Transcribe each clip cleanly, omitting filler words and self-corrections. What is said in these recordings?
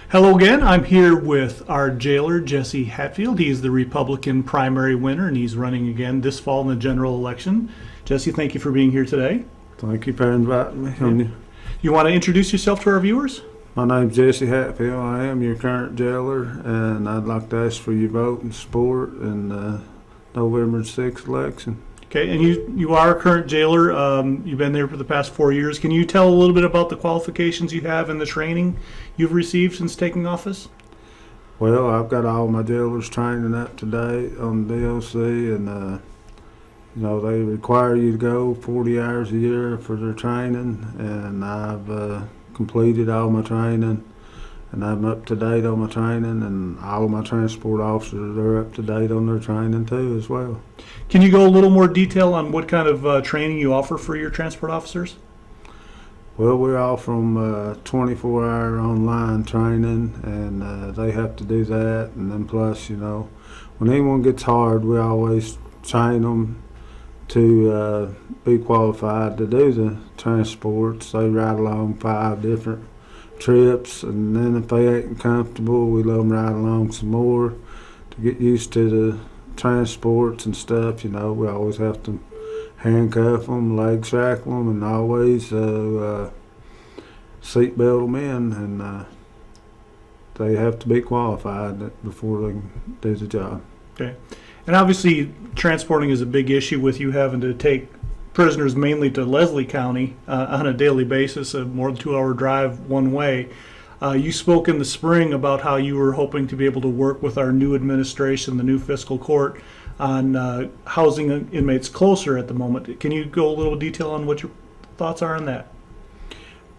Hello again. I'm here with our jailer, Jessie Hatfield. He's the Republican primary winner, and he's running again this fall in the general election. Jessie, thank you for being here today. Thank you for inviting me. You want to introduce yourself to our viewers? My name's Jessie Hatfield. I am your current jailer, and I'd like to ask for your vote and support in November 6th election. Okay, and you are a current jailer. You've been there for the past 4 years. Can you tell a little bit about the qualifications you have and the training you've received since taking office? Well, I've got all my jailers training up to date on DOC, and they require you to go 40 hours a year for their training, and I've completed all my training, and I'm up to date on my training, and all of my transport officers are up to date on their training too as well. Can you go a little more detail on what kind of training you offer for your transport officers? Well, we're all from 24-hour online training, and they have to do that. And then plus, when anyone gets hard, we always train them to be qualified to do the transports. They ride along 5 different trips, and then if they ain't comfortable, we let them ride along some more to get used to the transports and stuff. We always have to handcuff them, leg shackle them, and always seat belt them in, and they have to be qualified before they can do the job. Okay. And obviously transporting is a big issue with you having to take prisoners mainly to Leslie County on a daily basis, a more than 2-hour drive one way. You spoke in the spring about how you were hoping to be able to work with our new administration, the new fiscal court, on housing inmates closer at the moment. Can you go a little detail on what your thoughts are on that?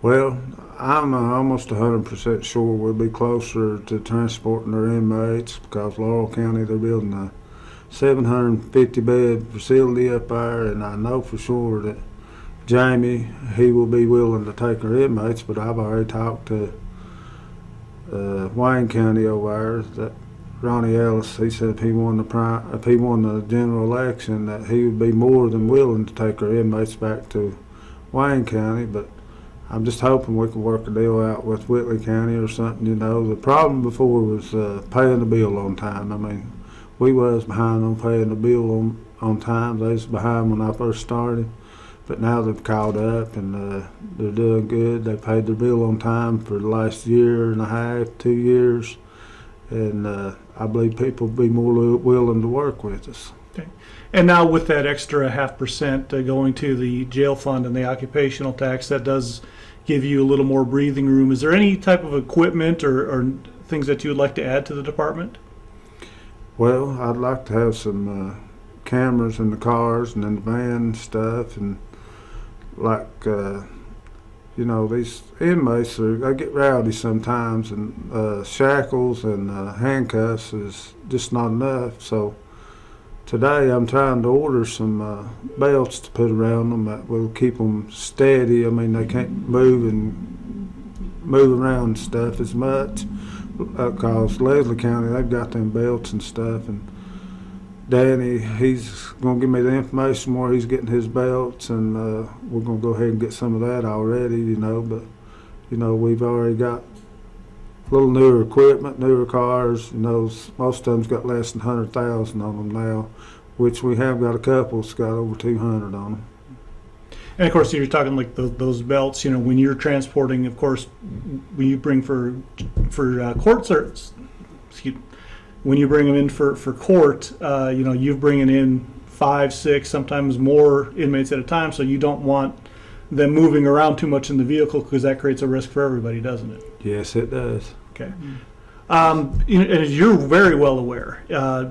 Well, I'm almost 100% sure we'll be closer to transporting their inmates, because Laurel County, they're building a 750-bed facility up there, and I know for sure that Jamie, he will be willing to take our inmates, but I've already talked to Wayne County over there, that Ronnie Ellis, he said if he won the general election, that he would be more than willing to take our inmates back to Wayne County. But I'm just hoping we can work a deal out with Whitley County or something. The problem before was paying the bill on time. I mean, we was behind on paying the bill on time. They was behind when I first started, but now they've caught up, and they're doing good. They paid their bill on time for the last year and a half, 2 years, and I believe people will be more willing to work with us. Okay. And now with that extra 0.5% going to the jail fund and the occupational tax, that does give you a little more breathing room. Is there any type of equipment or things that you would like to add to the department? Well, I'd like to have some cameras in the cars and in the van and stuff, and these inmates, they get rowdy sometimes, and shackles and handcuffs is just not enough. So today I'm trying to order some belts to put around them that will keep them steady. I mean, they can't move around and stuff as much, because Leslie County, they've got them belts and stuff, and Danny, he's going to give me the information where he's getting his belts, and we're going to go ahead and get some of that already, but we've already got a little newer equipment, newer cars. Most of them's got less than 100,000 on them now, which we have got a couple that's got over 200 on them. And of course, you're talking like those belts. When you're transporting, of course, when you bring for court service, when you bring them in for court, you're bringing in 5, 6, sometimes more inmates at a time. So you don't want them moving around too much in the vehicle, because that creates a risk for everybody, doesn't it? Yes, it does. Okay. As you're very well aware,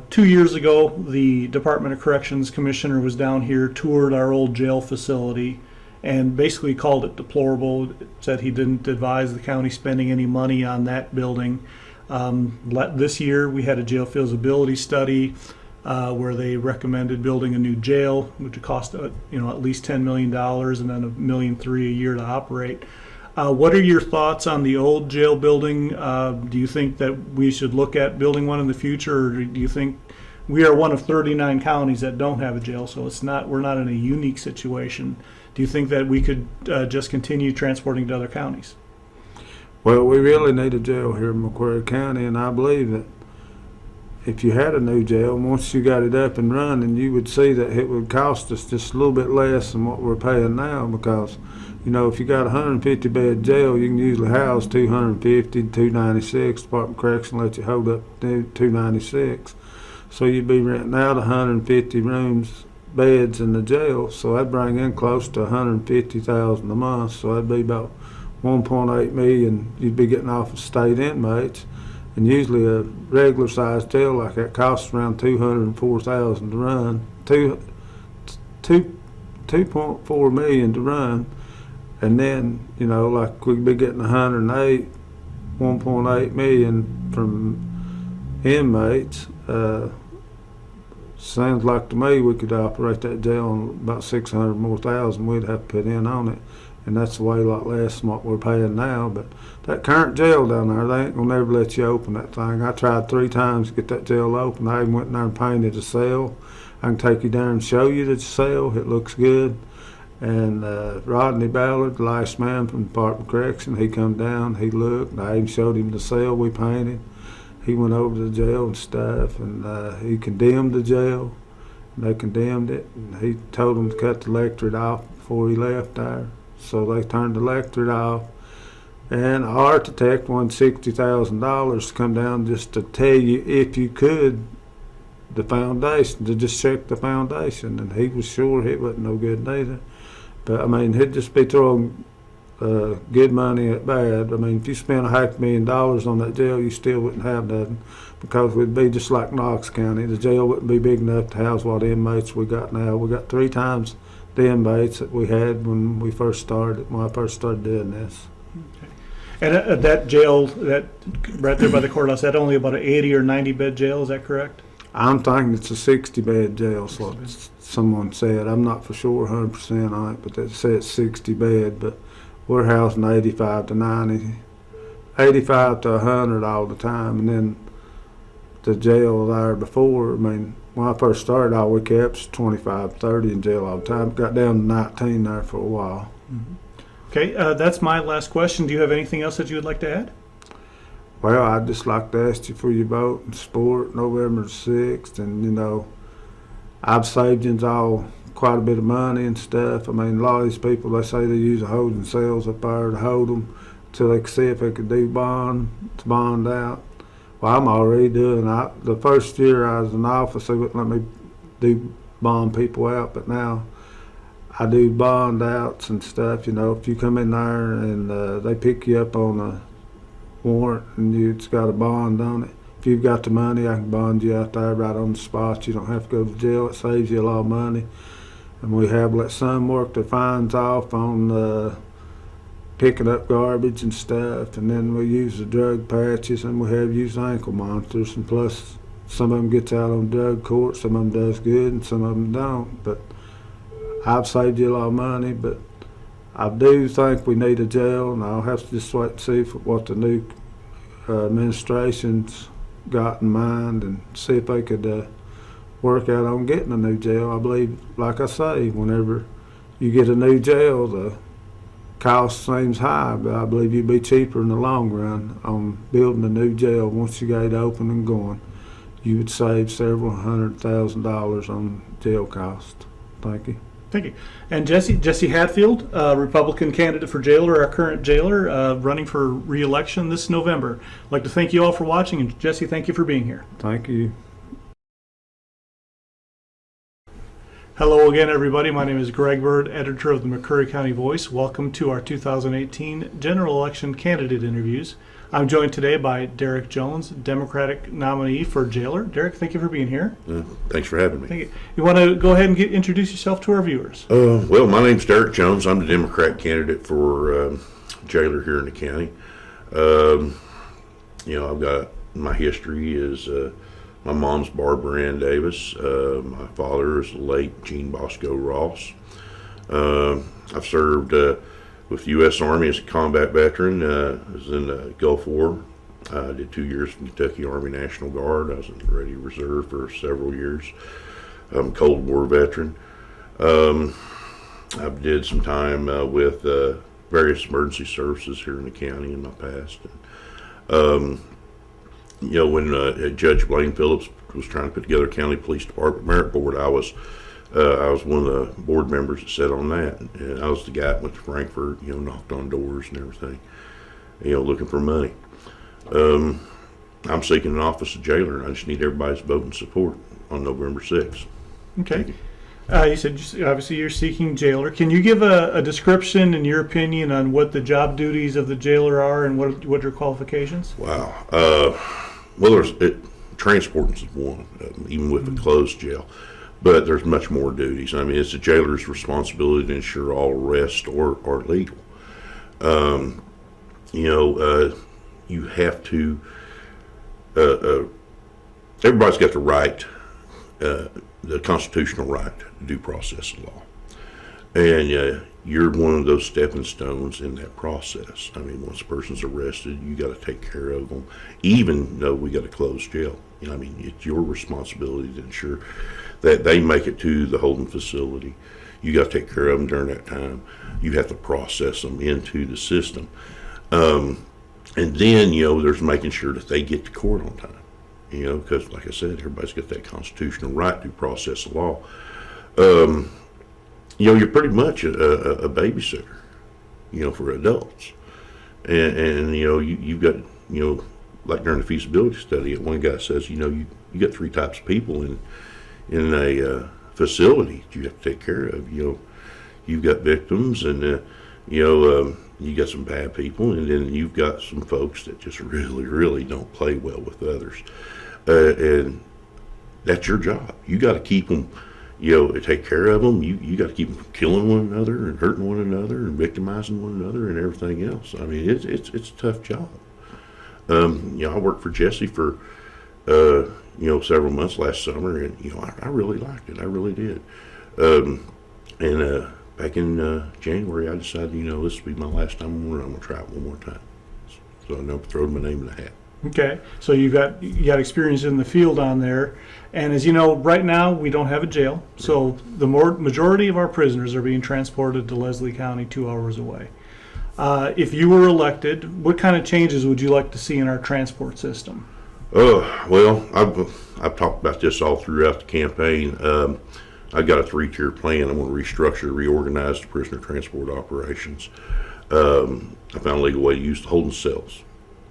2 years ago, the Department of Corrections Commissioner was down here, toured our old jail facility, and basically called it deplorable. Said he didn't advise the county spending any money on that building. This year, we had a jail feasibility study where they recommended building a new jail, which would cost at least $10 million, and then $1.3 million a year to operate. What are your thoughts on the old jail building? Do you think that we should look at building one in the future, or do you think we are one of 39 counties that don't have a jail, so we're not in a unique situation? Do you think that we could just continue transporting to other counties? Well, we really need a jail here in Macquarie County, and I believe that if you had a new jail, once you got it up and running, you would see that it would cost us just a little bit less than what we're paying now, because, you know, if you got a 150 bed jail, you can usually house 250, 296. Department of Correction let you hold up to 296. So you'd be renting out 150 rooms, beds in the jail, so that'd bring in close to 150,000 a month. So that'd be about 1.8 million you'd be getting off of state inmates. And usually a regular sized jail like that costs around 204,000 to run, 2.4 million to run, and then, you know, like we'd be getting 1.8 million from inmates. Sounds like to me we could operate that jail on about 600 more thousand we'd have to put in on it, and that's way a lot less than what we're paying now. But that current jail down there, they ain't gonna never let you open that thing. I tried 3 times to get that jail open. I even went in there and painted a cell. I can take you down and show you the cell. It looks good. And Rodney Ballard, the last man from the Department of Correction, he come down, he looked. I even showed him the cell we painted. He went over to the jail and stuff, and he condemned the jail. They condemned it, and he told them to cut the electric off before he left there. So they turned the electric off. And an architect wanted $60,000 to come down just to tell you, if you could, the foundation, to just check the foundation. And he was sure it wasn't no good neither. But I mean, he'd just be throwing good money at bad. I mean, if you spent $500,000 on that jail, you still wouldn't have nothing, because we'd be just like Knox County. The jail wouldn't be big enough to house what inmates we got now. We got 3 times the inmates that we had when I first started doing this. Okay. And that jail, that right there by the courthouse, that only about an 80 or 90 bed jail, is that correct? I'm thinking it's a 60 bed jail, so what someone said. I'm not for sure 100% on it, but they said it's 60 bed, but we're housing 85 to 90, 85 to 100 all the time. And then the jail there before, I mean, when I first started, all we kept was 25, 30 in jail all the time. Got down to 19 there for a while. Mm-hmm. Okay, that's my last question. Do you have anything else that you would like to add? Well, I'd just like to ask you for your vote and support November 6th. And, you know, I've saved you all quite a bit of money and stuff. I mean, a lot of these people, they say they use a holding cells up there to hold them until they could see if they could do bond out. Well, I'm already doing that. The first year I was in office, they wouldn't let me do bond people out, but now I do bond outs and stuff. You know, if you come in there and they pick you up on a warrant and it's got a bond on it, if you've got the money, I can bond you out there right on the spot. You don't have to go to jail. It saves you a lot of money. And we have let some work their fines off on picking up garbage and stuff, and then we use the drug patches, and we have used ankle monitors, and plus some of them gets out on drug court, some of them does good and some of them don't. But I've saved you a lot of money, but I do think we need a jail, and I'll have to just wait and see what the new administration's got in mind, and see if they could work out on getting a new jail. I believe, like I say, whenever you get a new jail, the cost seems high, but I believe you'd be cheaper in the long run on building a new jail. Once you get it open and going, you would save several $100,000 on jail cost. Thank you. Thank you. And Jessie Hatfield, Republican candidate for jailer, our current jailer, running for re-election this November. I'd like to thank you all for watching, and Jessie, thank you for being here. Thank you. Hello again, everybody. My name is Greg Bird, editor of the McCurry County Voice. Welcome to our 2018 general election candidate interviews. I'm joined today by Derek Jones, Democratic nominee for jailer. Derek, thank you for being here. Thanks for having me. Thank you. You want to go ahead and introduce yourself to our viewers? Well, my name's Derek Jones. I'm the Democrat candidate for jailer here in the county. I've got my history is my mom's Barbara Ann Davis. My father is the late Gene Bosco Ross. I've served with the U.S. Army as a combat veteran. I was in the Gulf War. I did 2 years in Kentucky Army National Guard. I was in the Ready Reserve for several years. I'm a Cold War veteran. I did some time with various emergency services here in the county in my past. And, when Judge Blaine Phillips was trying to put together a county police department merit board, I was one of the board members that sat on that, and I was the guy that went to Frankfurt, knocked on doors and everything, looking for money. I'm seeking an office of jailer, and I just need everybody's vote and support on November 6th. Okay. You said obviously you're seeking jailer. Can you give a description, in your opinion, on what the job duties of the jailer are and what your qualifications? Wow. Well, transporting is one, even with a closed jail. But there's much more duties. I mean, it's the jailer's responsibility to ensure all arrests are legal. You have to. Everybody's got the right, the constitutional right to due process of law, and you're one of those stepping stones in that process. I mean, once a person's arrested, you got to take care of them, even though we got a closed jail. I mean, it's your responsibility to ensure that they make it to the holding facility. You got to take care of them during that time. You have to process them into the system. And then, there's making sure that they get to court on time. Because like I said, everybody's got that constitutional right to process the law. You're pretty much a babysitter, for adults. And you've got, like during the feasibility study, one guy says, you got three types of people in a facility that you have to take care of. You've got victims, and you got some bad people, and then you've got some folks that just really, really don't play well with others, and that's your job. You got to keep them, take care of them. You got to keep them from killing one another and hurting one another and victimizing one another and everything else. I mean, it's a tough job. I worked for Jessie for several months last summer, and I really liked it. I really did. And back in January, I decided, this will be my last time I'm going to try it one more time. So I never throw my name in the hat. Okay, so you got experience in the field on there, and as you know, right now we don't have a jail, so the majority of our prisoners are being transported to Leslie County, 2 hours away. If you were elected, what kind of changes would you like to see in our transport system? Well, I've talked about this all throughout the campaign. I've got a 3-tier plan. I'm going to restructure, reorganize the prisoner transport operations. I found a legal way to use the holding cells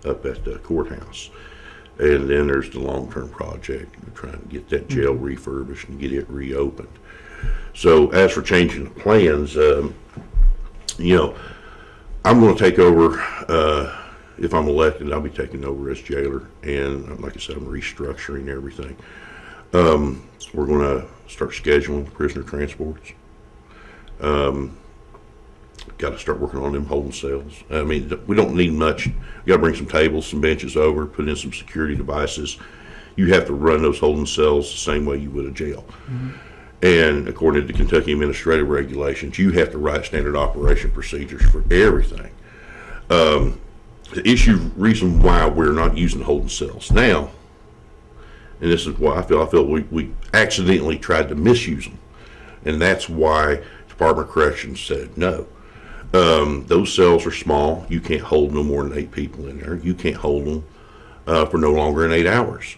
up at the courthouse. And then there's the long-term project, trying to get that jail refurbished and get it reopened. So as for changing the plans, I'm going to take over, if I'm elected, I'll be taking over as jailer. And like I said, I'm restructuring everything. We're going to start scheduling prisoner transports. Got to start working on them holding cells. I mean, we don't need much. You got to bring some tables, some benches over, put in some security devices. You have to run those holding cells the same way you would a jail. Mm-hmm. And according to the Kentucky administrative regulations, you have to write standard operation procedures for everything. The reason why we're not using holding cells now, and this is why I feel we accidentally tried to misuse them, and that's why Department of Corrections said no. Those cells are small. You can't hold no more than 8 people in there. You can't hold them for no longer than 8 hours.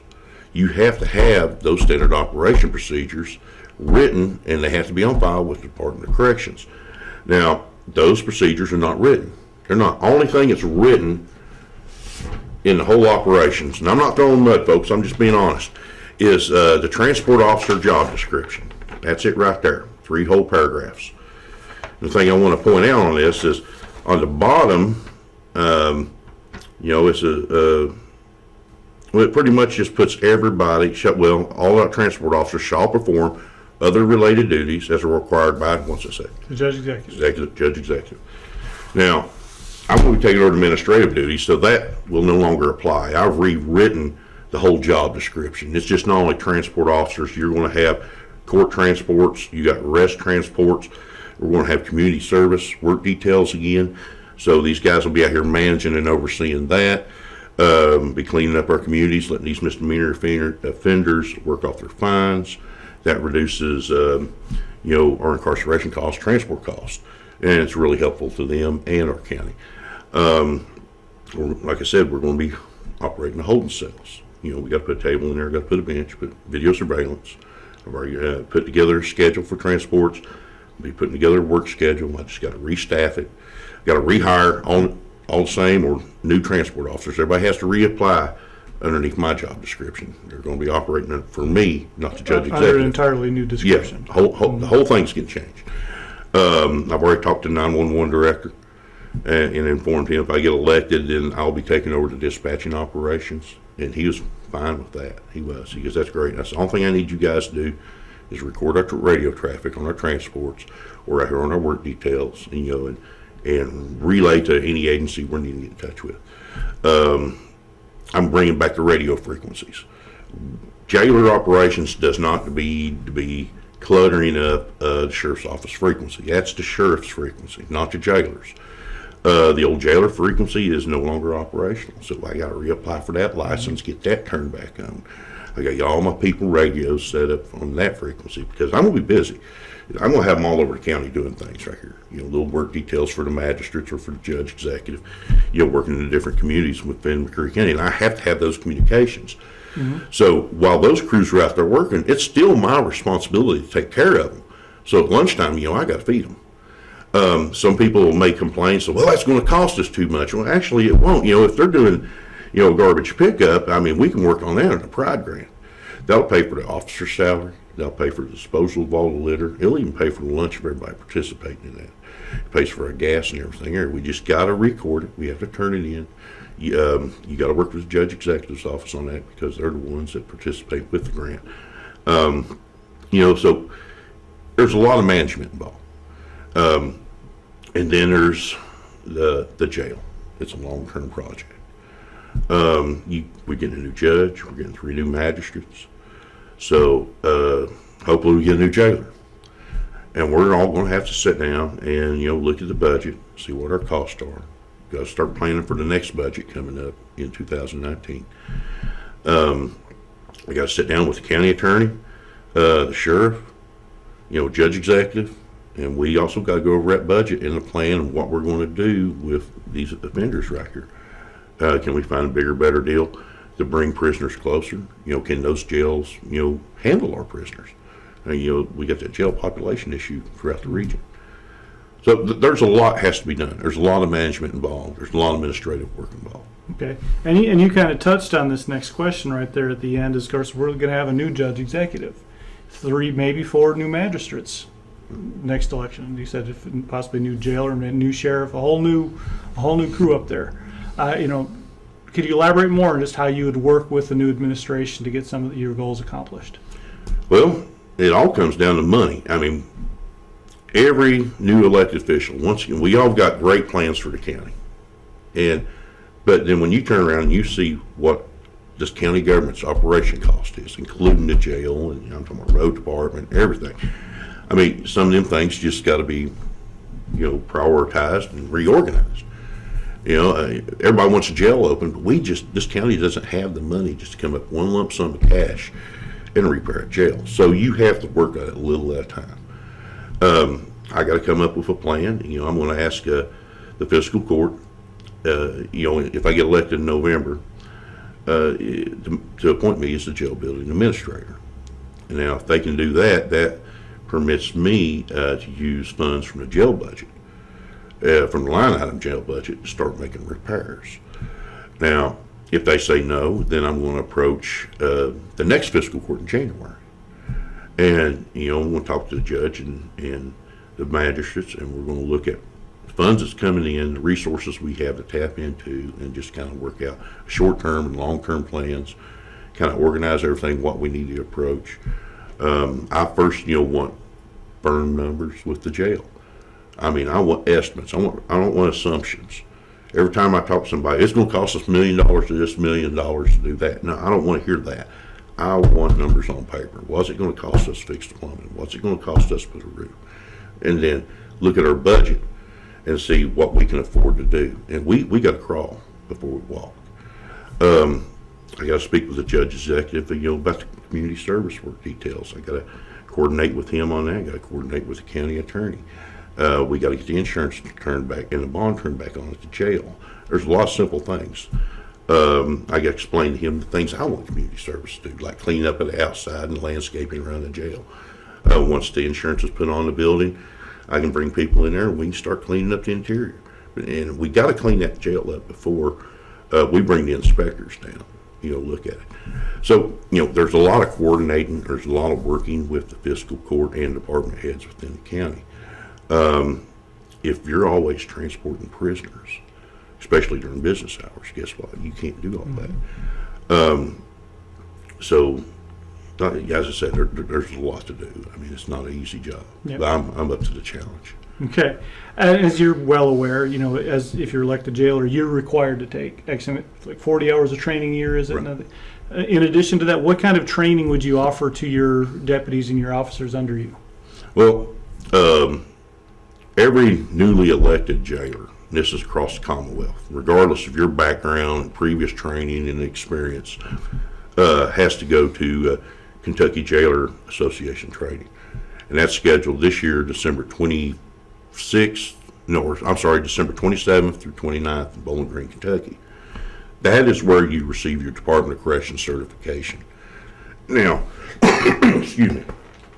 You have to have those standard operation procedures written, and they have to be on file with the Department of Corrections. Now, those procedures are not written. They're not. Only thing that's written in the whole operations, and I'm not throwing mud, folks, I'm just being honest, is the transport officer job description. That's it right there. 3 whole paragraphs. The thing I want to point out on this is on the bottom, it's it pretty much just puts everybody, all our transport officers shall perform other related duties as are required by, what's it say? The judge executive. Judge executive. Now, I'm going to be taking over administrative duties, so that will no longer apply. I've rewritten the whole job description. It's just not only transport officers. You're going to have court transports. You got arrest transports. We're going to have community service work details again. So these guys will be out here managing and overseeing that. Be cleaning up our communities, letting these misdemeanor offenders work off their fines. That reduces, our incarceration costs, transport costs, and it's really helpful to them and our county. Like I said, we're going to be operating the holding cells. We got to put a table in there, got to put a bench, put video surveillance. I've already put together a schedule for transports. I'll be putting together a work schedule. I just got to restaff it. Got to rehire all the same or new transport officers. Everybody has to reapply underneath my job description. They're going to be operating it for me, not the judge executive. Under an entirely new description. Yeah, the whole thing's getting changed. I've already talked to the 911 director and informed him if I get elected, then I'll be taking over the dispatching operations. And he was fine with that. He was. He goes, that's great. That's the only thing I need you guys to do is record our radio traffic on our transports or out here on our work details, and relay to any agency we're needing to get in touch with. I'm bringing back the radio frequencies. Jailer operations does not need to be cluttering up the sheriff's office frequency. That's the sheriff's frequency, not the jailer's. The old jailer frequency is no longer operational, so I got to reapply for that license, get that turned back on. I got all my people radios set up on that frequency because I'm going to be busy. I'm going to have them all over the county doing things right here. Little work details for the magistrates or for the judge executive, working in the different communities within McCreary County, and I have to have those communications. Mm-hmm. So while those crews are out there working, it's still my responsibility to take care of them. So at lunchtime, I got to feed them. Some people will make complaints, well, that's going to cost us too much. Well, actually, it won't. If they're doing, garbage pickup, we can work on that in a pride grant. That'll pay for the officer's salary. They'll pay for the disposal of all the litter. It'll even pay for the lunch of everybody participating in that. It pays for our gas and everything here. We just got to record it. We have to turn it in. You got to work with the judge executive's office on that because they're the ones that participate with the grant. So there's a lot of management involved. And then there's the jail. It's a long-term project. We're getting a new judge. We're getting 3 new magistrates. So hopefully we get a new jailer. And we're all going to have to sit down and, look at the budget, see what our costs are. Got to start planning for the next budget coming up in 2019. We got to sit down with the county attorney, the sheriff, judge executive, and we also got to go over that budget and the plan of what we're going to do with these offenders right here. Can we find a bigger, better deal to bring prisoners closer? Can those jails, handle our prisoners? We got that jail population issue throughout the region. So there's a lot has to be done. There's a lot of management involved. There's a lot of administrative work involved. Okay, and you kind of touched on this next question right there at the end. Is, of course, we're going to have a new judge executive, 3, maybe 4 new magistrates next election. You said if possibly a new jailer, a new sheriff, a whole new crew up there. Could you elaborate more on just how you would work with the new administration to get some of your goals accomplished? Well, it all comes down to money. Every new elected official, once again, we all got great plans for the county. But then when you turn around and you see what this county government's operation cost is, including the jail, and I'm talking about road department, everything. Some of them things just got to be, prioritized and reorganized. Everybody wants a jail open, but this county doesn't have the money just to come up one lump sum of cash and repair a jail. So you have to work at it a little at a time. I got to come up with a plan. I'm going to ask the fiscal court, if I get elected in November, to appoint me as the jail building administrator. And now, if they can do that, that permits me to use funds from the jail budget, from the line item jail budget, to start making repairs. Now, if they say no, then I'm going to approach the next fiscal court in January. And, I'm going to talk to the judge and the magistrates, and we're going to look at funds that's coming in, the resources we have to tap into, and just kind of work out short-term and long-term plans, kind of organize everything, what we need to approach. I first, want firm numbers with the jail. I want estimates. I don't want assumptions. Every time I talk to somebody, it's going to cost us $1 million to this, $1 million to do that. No, I don't want to hear that. I want numbers on paper. What's it going to cost us to fix the plumbing? What's it going to cost us to put a roof? And then look at our budget and see what we can afford to do. And we got to crawl before we walk. I got to speak with the judge executive, about the community service work details. I got to coordinate with him on that. Got to coordinate with the county attorney. We got to get the insurance turned back and the bond turned back on at the jail. There's a lot of simple things. I got to explain to him the things I want community service to do, like cleaning up at the outside and landscaping around the jail. Once the insurance is put on the building, I can bring people in there and we can start cleaning up the interior. And we got to clean that jail up before we bring the inspectors down, look at it. So, there's a lot of coordinating, there's a lot of working with the fiscal court and department heads within the county. If you're always transporting prisoners, especially during business hours, guess what? You can't do all that. So, as I said, there's a lot to do. I mean, it's not an easy job, Yep. but I'm up to the challenge. Okay. And as you're well aware, as if you're elected jailer, you're required to take like 40 hours of training a year, is it? Right. In addition to that, what kind of training would you offer to your deputies and your officers under you? Well, every newly elected jailer, and this is across the Commonwealth, regardless of your background and previous training and experience, has to go to Kentucky Jailer Association training. And that's scheduled this year, December 27th through 29th in Bowling Green, Kentucky. That is where you receive your Department of Corrections certification. Now, excuse me,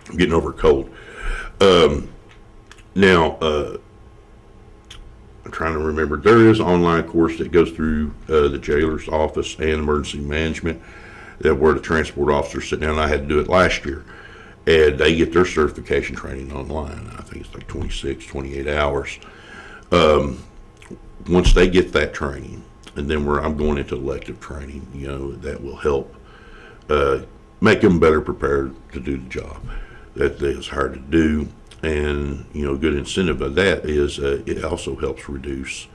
I'm getting over a cold. I'm trying to remember. There is an online course that goes through the jailer's office and emergency management where the transport officers sit down. I had to do it last year. And they get their certification training online. I think it's like 26, 28 hours. Once they get that training, and then I'm going into elective training, that will help make them better prepared to do the job. That is hard to do. And, a good incentive of that is it also helps reduce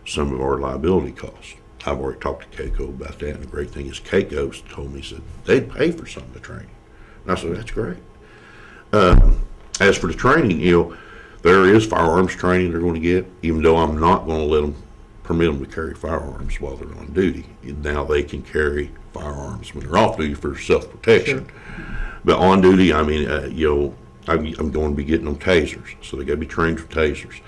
some of our liability costs. I've already talked to Keiko about that. And the great thing is Keiko told me, said they'd pay for some of the training. And I said, that's great. As for the training, there is firearms training they're going to get, even though I'm not going to permit them to carry firearms while they're on duty. Now they can carry firearms when they're off duty for self-protection. Sure. But on duty, I'm going to be getting them tasers, so they got to be trained for tasers.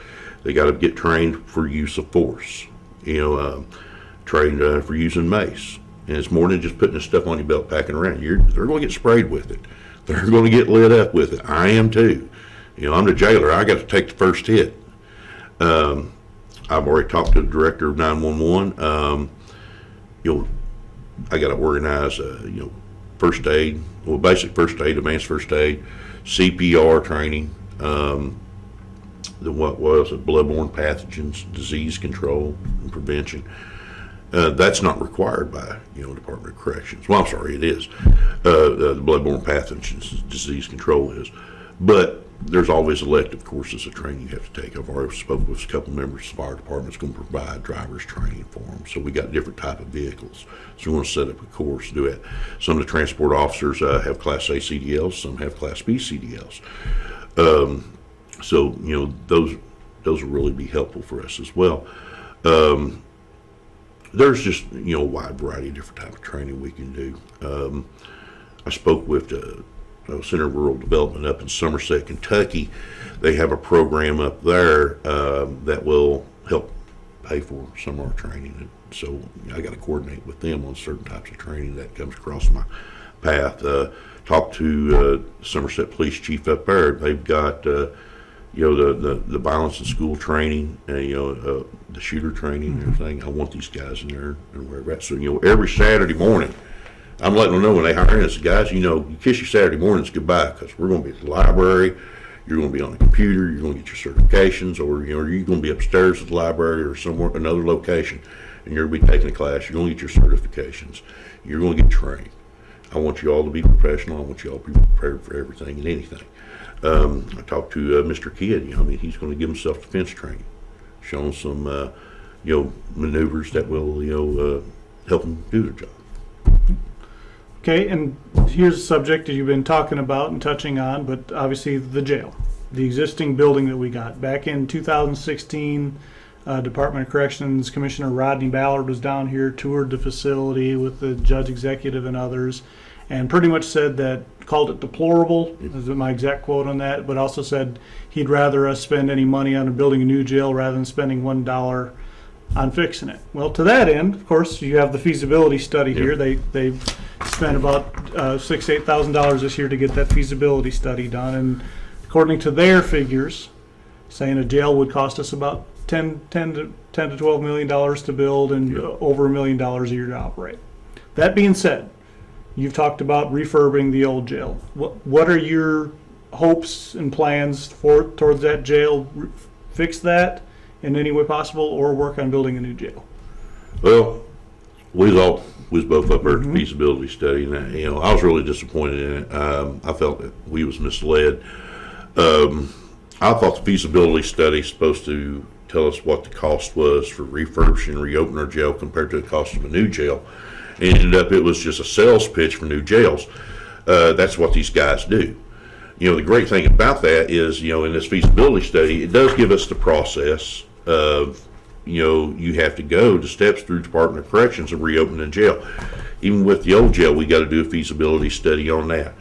They got to get trained for use of force, trained for using mace. And it's more than just putting this stuff on your belt, packing around. They're going to get sprayed with it. They're going to get lit up with it. I am too. I'm the jailer. I got to take the first hit. I've already talked to the director of 911. I got to organize, first aid, basic first aid, advanced first aid, CPR training, bloodborne pathogens, disease control and prevention. That's not required by Department of Corrections. Well, I'm sorry, it is. The bloodborne pathogens disease control is, but there's always elective courses of training you have to take. I've already spoken with a couple members of the fire department's going to provide driver's training for them. So we got different type of vehicles. So we want to set up a course to do it. Some of the transport officers have Class A CDLs. Some have Class B CDLs. So those will really be helpful for us as well. There's just a wide variety of different type of training we can do. I spoke with the Center of Rural Development up in Somerset, Kentucky. They have a program up there that will help pay for some of our training. So I got to coordinate with them on certain types of training that comes across my path. Talk to Somerset Police Chief up there. They've got the violence in school training, and the shooter training and everything. I want these guys in there and wherever at. So every Saturday morning, I'm letting them know when they hire in. I said, guys, you kiss your Saturday mornings goodbye, because we're going to be at the library. You're going to be on the computer. You're going to get your certifications, or you're going to be upstairs at the library or somewhere another location, and you're going to be taking a class. You're going to get your certifications. You're going to get trained. I want you all to be professional. I want you all to be prepared for everything and anything. I talked to Mr. Kidd. He's going to give him self-defense training, showing some maneuvers that will help him do their job. Okay, and here's a subject that you've been talking about and touching on, but obviously the jail, the existing building that we got. Back in 2016, Department of Corrections Commissioner Rodney Ballard was down here, toured the facility with the judge executive and others, and pretty much said that, called it deplorable, is my exact quote on that, but also said he'd rather us spend any money on building a new jail rather than spending $1 on fixing it. Well, to that end, of course, you have the feasibility study here. They've spent about $6,000-8,000 this year to get that feasibility study done, and according to their figures, saying a jail would cost us about $10 to $12 million to build and over $1 million a year to operate. That being said, you've talked about refurbing the old jail. What are your hopes and plans towards that jail? Fix that in any way possible, or work on building a new jail? Well, we was both up there at the feasibility study, and I was really disappointed in it. I felt that we was misled. I thought the feasibility study was supposed to tell us what the cost was for refurbishing and reopening our jail compared to the cost of a new jail. And ended up it was just a sales pitch for new jails. That's what these guys do. The great thing about that is, in this feasibility study, it does give us the process of, you have to go the steps through Department of Corrections of reopening a jail. Even with the old jail, we got to do a feasibility study on that.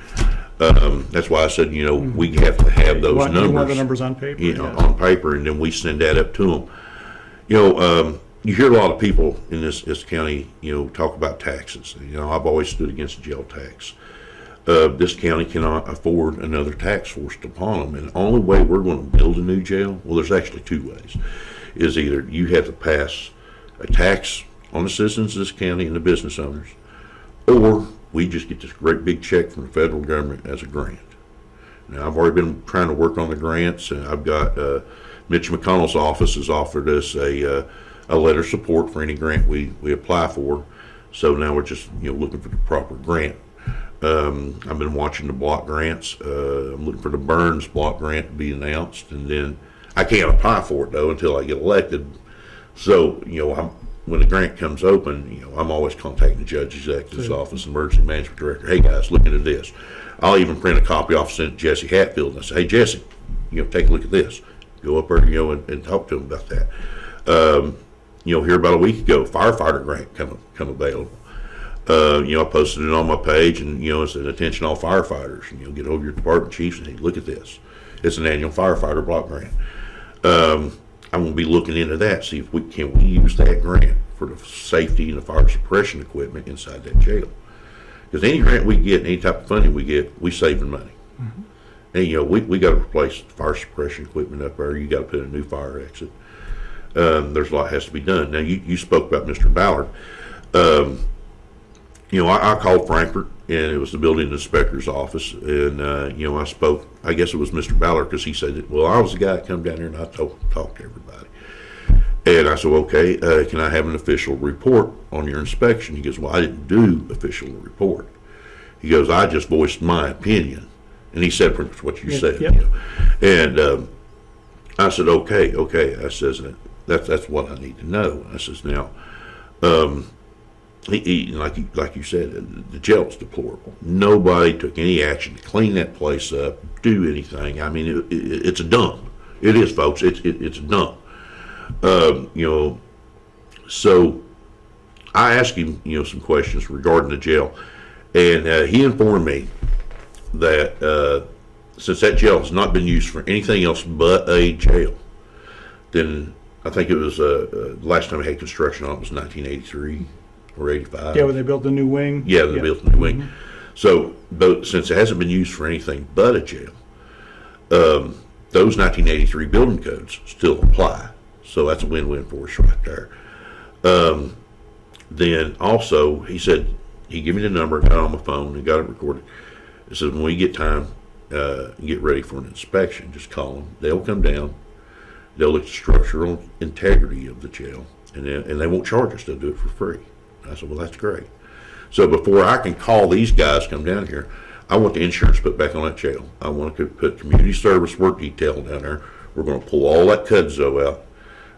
That's why I said, we have to have those numbers. You want the numbers on paper? On paper, and then we send that up to them. You hear a lot of people in this county, talk about taxes. I've always stood against the jail tax. This county cannot afford another tax forced upon them, and the only way we're going to build a new jail, well, there's actually two ways, is either you have to pass a tax on the citizens of this county and the business owners, or we just get this great big check from the federal government as a grant. Now, I've already been trying to work on the grants, and I've got Mitch McConnell's office has offered us a letter of support for any grant we apply for. So now we're just looking for the proper grant. I've been watching the block grants. I'm looking for the Burns block grant to be announced, and then I can't apply for it though until I get elected. So when the grant comes open, I'm always contacting the judge executive's office, emergency management director. Hey guys, look into this. I'll even print a copy off, send it to Jessie Hatfield, and I say, hey Jessie, take a look at this. Go up there, and talk to them about that. Here about a week ago, firefighter grant come available. I posted it on my page, and it's an attention all firefighters. Get over your department chiefs and hey, look at this. It's an annual firefighter block grant. I'm going to be looking into that, see if we can use that grant for the safety and the fire suppression equipment inside that jail. Because any grant we get, any type of funding we get, we saving money. And we got to replace the fire suppression equipment up there. You got to put in a new fire exit. There's a lot has to be done. Now you spoke about Mr. Ballard. I called Frankfurt, and it was the building inspector's office, and I spoke. I guess it was Mr. Ballard, because he said that, well, I was the guy that come down here and I talked to everybody. And I said, okay, can I have an official report on your inspection? He goes, well, I didn't do official report. He goes, I just voiced my opinion, and he said pretty much what you said. Yep. And I said, okay. I says that's what I need to know. I says now. Like you said, the jail is deplorable. Nobody took any action to clean that place up, do anything. I mean, it's a dump. It is, folks. It's a dump. So I asked him, some questions regarding the jail, and he informed me that since that jail has not been used for anything else but a jail, then I think it was last time I had construction on it was 1983. Or 85. Yeah, when they built the new wing. Yeah, they built the new wing. So, since it hasn't been used for anything but a jail, those 1983 building codes still apply. So that's a win-win for us right there. Then also, he said, he gave me the number, got it on my phone, and got it recorded. He said, when we get time, get ready for an inspection, just call them. They'll come down. They'll look at the structural integrity of the jail, and they won't charge us. They'll do it for free. I said, well, that's great. So before I can call these guys come down here, I want the insurance put back on that jail. I want to put community service work detail down there. We're going to pull all that kudzu out.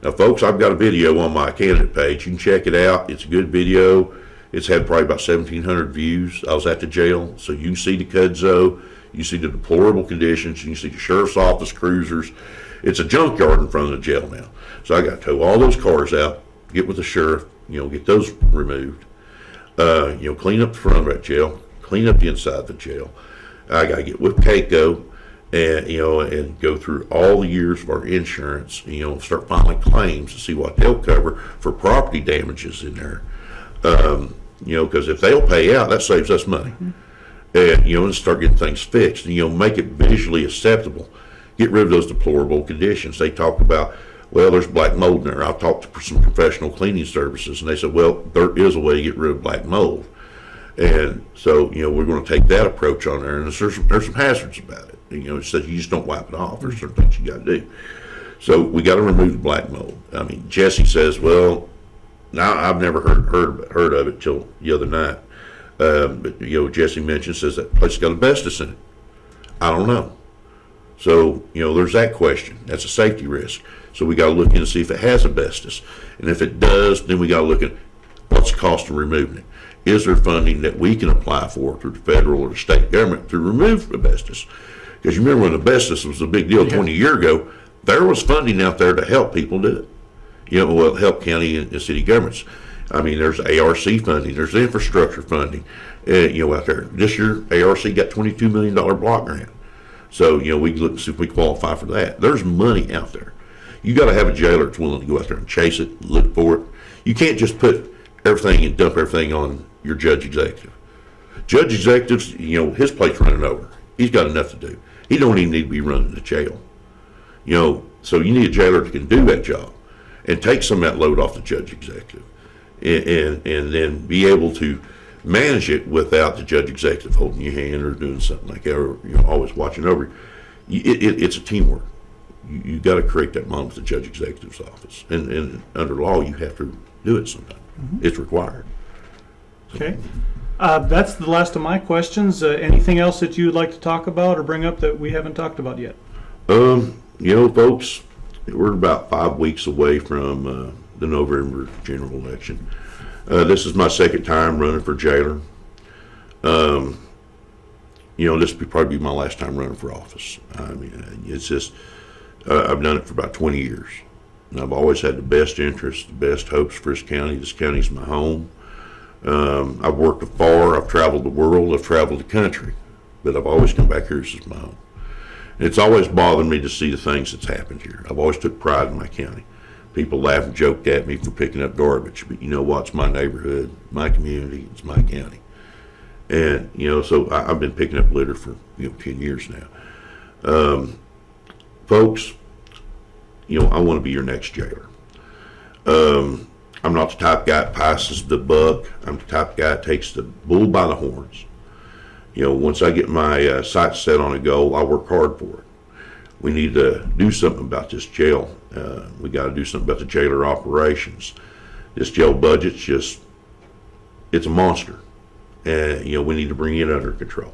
Now, folks, I've got a video on my candidate page. You can check it out. It's a good video. It's had probably about 1,700 views. I was at the jail, so you can see the kudzu. You see the deplorable conditions. You can see the sheriff's office cruisers. It's a junkyard in front of the jail now. So I got to tow all those cars out, get with the sheriff, get those removed, clean up the front of that jail, clean up the inside of the jail. I got to get with CAECO and go through all the years of our insurance, start filing claims to see what they'll cover for property damages in there. Because if they'll pay out, that saves us money. And start getting things fixed, and make it visually acceptable. Get rid of those deplorable conditions. They talk about, well, there's black mold in there. I've talked to some professional cleaning services, and they said, well, there is a way to get rid of black mold. And so, we're going to take that approach on there, and there's some hazards about it. It says you just don't wipe it off. There's certain things you got to do. So we got to remove the black mold. I mean, Jessie says, well, now I've never heard of it till the other night. But Jessie mentioned, says that place got asbestos in it. I don't know. So there's that question. That's a safety risk. So we got to look in and see if it has asbestos, and if it does, then we got to look at what's the cost of removing it. Is there funding that we can apply for through the federal or the state government to remove asbestos? Because you remember when asbestos was a big deal 20 years ago, there was funding out there to help people do it. Help county and city governments. I mean, there's ARC funding, there's infrastructure funding, out there. This year, ARC got $22 million block grant. So, we look and see if we qualify for that. There's money out there. You got to have a jailer that's willing to go out there and chase it, look for it. You can't just put everything and dump everything on your judge executive. Judge executives, his plate's running over. He's got enough to do. He don't even need to be running the jail. So you need a jailer that can do that job and take some of that load off the judge executive, and then be able to manage it without the judge executive holding your hand or doing something like that, or always watching over you. It's a teamwork. You got to create that model with the judge executive's office, and under law you have to do it sometime. It's required. Okay. That's the last of my questions. Anything else that you'd like to talk about or bring up that we haven't talked about yet? Folks, we're about 5 weeks away from the November general election. This is my second time running for jailer. This will probably be my last time running for office. I mean, it's just, I've done it for about 20 years. And I've always had the best interests, the best hopes for this county. This county's my home. I've worked afar, I've traveled the world, I've traveled the country, but I've always come back here. This is my home. And it's always bothered me to see the things that's happened here. I've always took pride in my county. People laugh and joke at me for picking up garbage, but you know what? It's my neighborhood, my community, it's my county. And, so I've been picking up litter for, 10 years now. Folks, I want to be your next jailer. I'm not the type of guy that passes the buck. I'm the type of guy that takes the bull by the horns. Once I get my sights set on a goal, I work hard for it. We need to do something about this jail. We got to do something about the jailer operations. This jail budget's it's a monster. And, we need to bring it under control.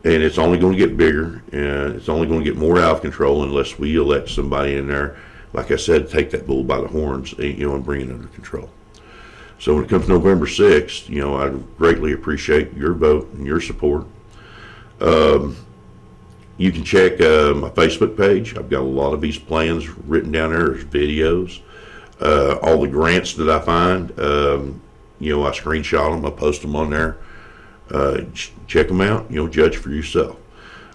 And it's only going to get bigger, and it's only going to get more out of control unless we elect somebody in there, like I said, take that bull by the horns, and bring it under control. So when it comes to November 6th, I greatly appreciate your vote and your support. You can check my Facebook page. I've got a lot of these plans written down there. There's videos. All the grants that I find, I screenshot them. I post them on there. Check them out. Judge for yourself.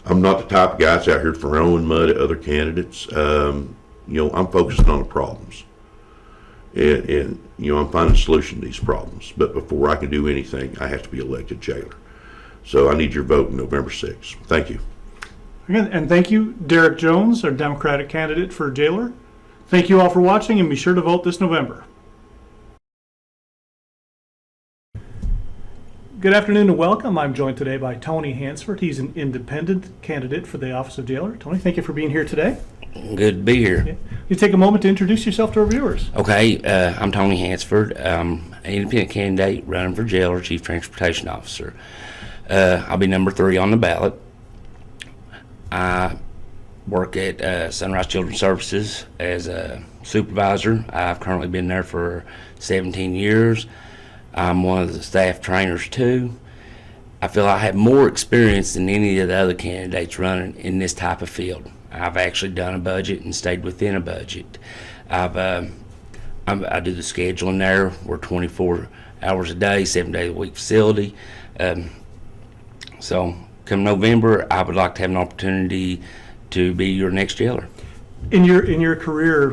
I'm not the type of guy that's out here throwing mud at other candidates. I'm focusing on the problems. And I'm finding a solution to these problems. But before I can do anything, I have to be elected jailer. So I need your vote on November 6th. Thank you. Again, and thank you, Derek Jones, our Democratic candidate for jailer. Thank you all for watching, and be sure to vote this November. Good afternoon and welcome. I'm joined today by Tony Hansford. He's an independent candidate for the office of jailer. Tony, thank you for being here today. Good to be here. Yeah. You take a moment to introduce yourself to our viewers. Okay, I'm Tony Hansford. I'm an independent candidate running for jailer, chief transportation officer. I'll be number 3 on the ballot. I work at Sunrise Children's Services as a supervisor. I've currently been there for 17 years. I'm one of the staff trainers too. I feel I have more experience than any of the other candidates running in this type of field. I've actually done a budget and stayed within a budget. I do the scheduling there. We're 24 hours a day, 7 day a week facility. So come November, I would like to have an opportunity to be your next jailer. In your career,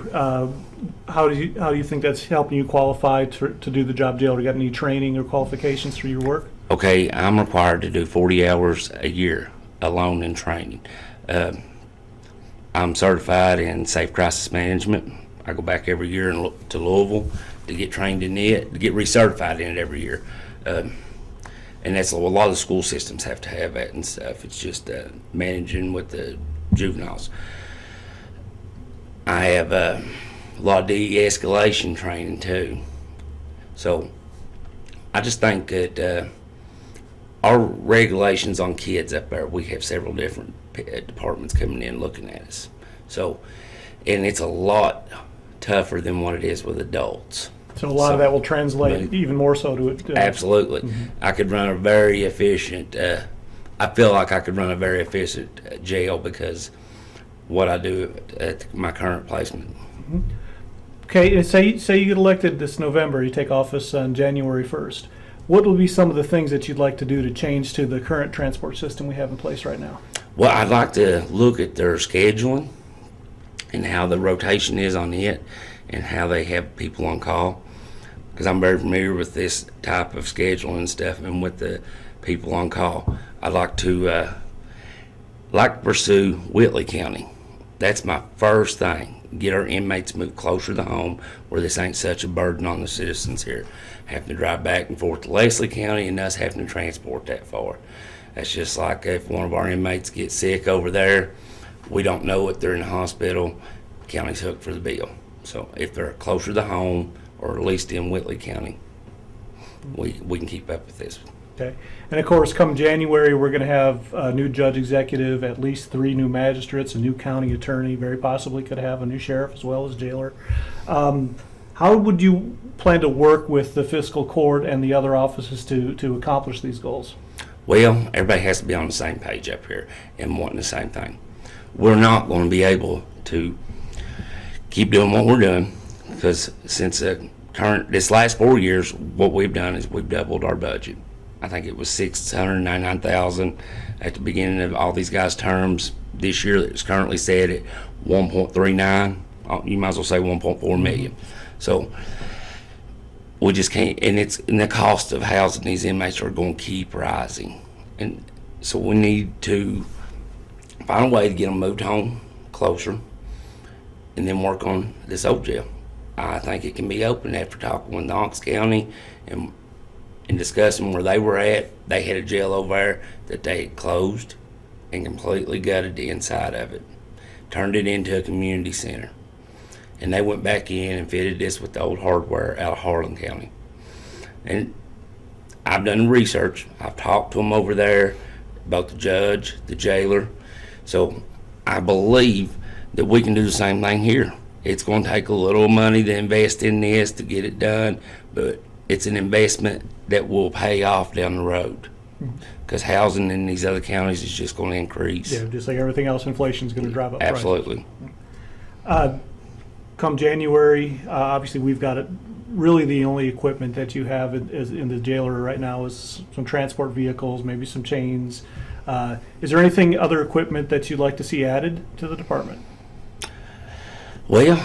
how do you think that's helping you qualify to do the job jailer? You got any training or qualifications through your work? Okay, I'm required to do 40 hours a year alone in training. I'm certified in safe crisis management. I go back every year to Louisville to get trained in it, to get recertified in it every year. And that's a lot of the school systems have to have that and stuff. It's just managing with the juveniles. I have a lot of de-escalation training too. So I just think that our regulations on kids up there, we have several different departments coming in looking at us. So, and it's a lot tougher than what it is with adults. So a lot of that will translate even more so to it. Absolutely. Mm-hmm. I could run a very efficient, I feel like I could run a very efficient jail because what I do at my current placement. Okay, and say you get elected this November, you take office on January 1st. What will be some of the things that you'd like to do to change to the current transport system we have in place right now? Well, I'd like to look at their scheduling and how the rotation is on it and how they have people on call, because I'm very familiar with this type of scheduling and stuff and with the people on call. I'd like to pursue Whitley County. That's my first thing. Get our inmates moved closer to home where this ain't such a burden on the citizens here. Having to drive back and forth to Leslie County and us having to transport that far. That's just like if one of our inmates gets sick over there, we don't know if they're in the hospital, county's hooked for the bill. So if they're closer to home, or at least in Whitley County, we can keep up with this. Okay, and of course, come January, we're going to have a new judge executive, at least 3 new magistrates, a new county attorney, very possibly could have a new sheriff as well as jailer. How would you plan to work with the fiscal court and the other offices to accomplish these goals? Well, everybody has to be on the same page up here and wanting the same thing. We're not going to be able to keep doing what we're doing because since this last 4 years, what we've done is we've doubled our budget. I think it was $699,000 at the beginning of all these guys' terms. This year, it's currently set at 1.39. You might as well say 1.4 million. So we just can't, and the cost of housing these inmates are going to keep rising, and so we need to find a way to get them moved home closer, and then work on this old jail. I think it can be open after talking with Knox County and discussing where they were at. They had a jail over there that they had closed and completely gutted the inside of it, turned it into a community center. And they went back in and fitted this with the old hardware out of Harlan County. And I've done research. I've talked to them over there, both the judge, the jailer. So I believe that we can do the same thing here. It's going to take a little money to invest in this to get it done, but it's an investment that will pay off down the road. Because housing in these other counties is just going to increase. Yeah, just like everything else, inflation is going to drive up prices. Absolutely. Come January, obviously we've got it. Really, the only equipment that you have in the jailer right now is some transport vehicles, maybe some chains. Is there anything other equipment that you'd like to see added to the department? Well,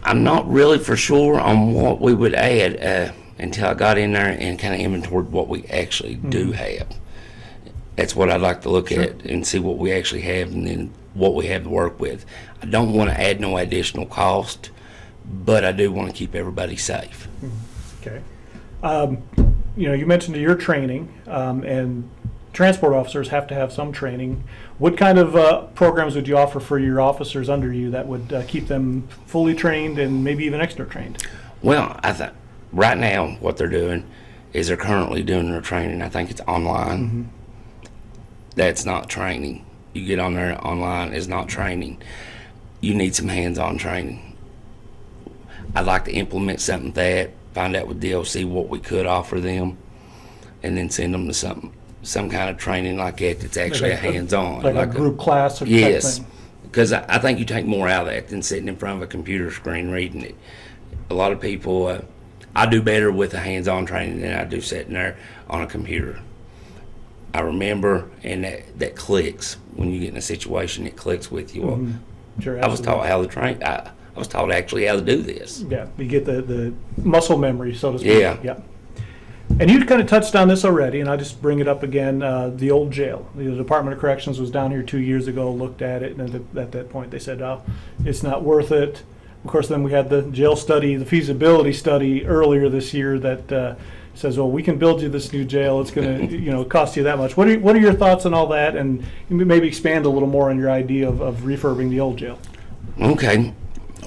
I'm not really for sure on what we would add until I got in there and kind of inventoried what we actually do have. That's what I'd like to look at and see what we actually have and then what we have to work with. I don't want to add no additional cost, but I do want to keep everybody safe. Okay. You mentioned your training, and transport officers have to have some training. What kind of programs would you offer for your officers under you that would keep them fully trained and maybe even extra trained? Well, I think right now what they're doing is they're currently doing their training. I think it's online. That's not training. You get on there online, it's not training. You need some hands-on training. I'd like to implement something that, find out with DOC what we could offer them, and then send them to some kind of training like that that's actually Like a hands-on. Like a group class or Yes, type thing? because I think you take more out of that than sitting in front of a computer screen reading it. A lot of people, I do better with the hands-on training than I do sitting there on a computer. I remember, and that clicks when you get in a situation. It clicks with you. Well, Sure, I was taught absolutely. how to train. I was taught actually how to do this. Yeah, you get the muscle memory, so to speak. Yeah. Yeah. And you kind of touched on this already, and I'll just bring it up again. The old jail. The Department of Corrections was down here 2 years ago, looked at it, and at that point they said, oh, it's not worth it. Of course, then we had the jail study, the feasibility study earlier this year that says, well, we can build you this new jail. It's going to cost you that much. What are your thoughts on all that? And maybe expand a little more on your idea of refurbing the old jail. Okay.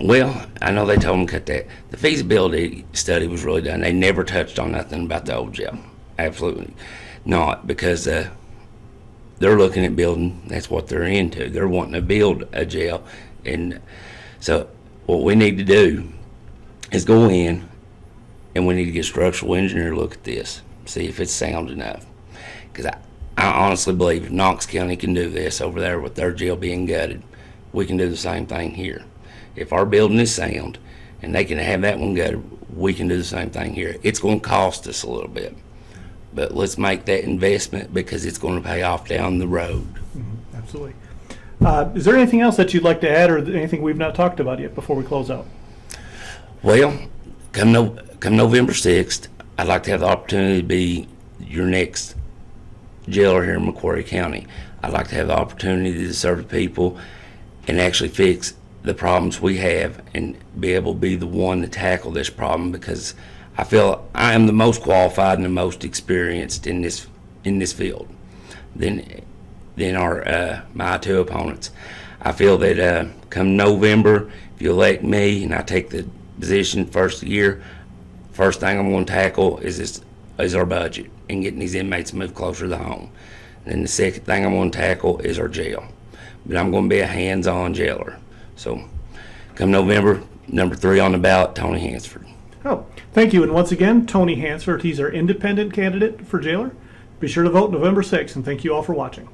Well, I know they told them to cut that. The feasibility study was really done. They never touched on nothing about the old jail. Absolutely not, because they're looking at building. That's what they're into. They're wanting to build a jail. And so what we need to do is go in, and we need to get a structural engineer to look at this, see if it's sound enough. Because I honestly believe if Knox County can do this over there with their jail being gutted, we can do the same thing here. If our building is sound and they can have that one gutted, we can do the same thing here. It's going to cost us a little bit, but let's make that investment because it's going to pay off down the road. Absolutely. Is there anything else that you'd like to add, or anything we've not talked about yet before we close out? Well, come November 6th, I'd like to have the opportunity to be your next jailer here in Macquarie County. I'd like to have the opportunity to serve the people and actually fix the problems we have and be able to be the one to tackle this problem, because I feel I am the most qualified and the most experienced in this field than my two opponents. I feel that come November, if you elect me and I take the position first year, first thing I'm going to tackle is our budget and getting these inmates moved closer to home. And then the second thing I'm going to tackle is our jail. But I'm going to be a hands-on jailer. So come November, number 3 on the ballot, Tony Hansford. Oh, thank you. And once again, Tony Hansford, he's our independent candidate for jailer. Be sure to vote November 6th, and thank you all for watching.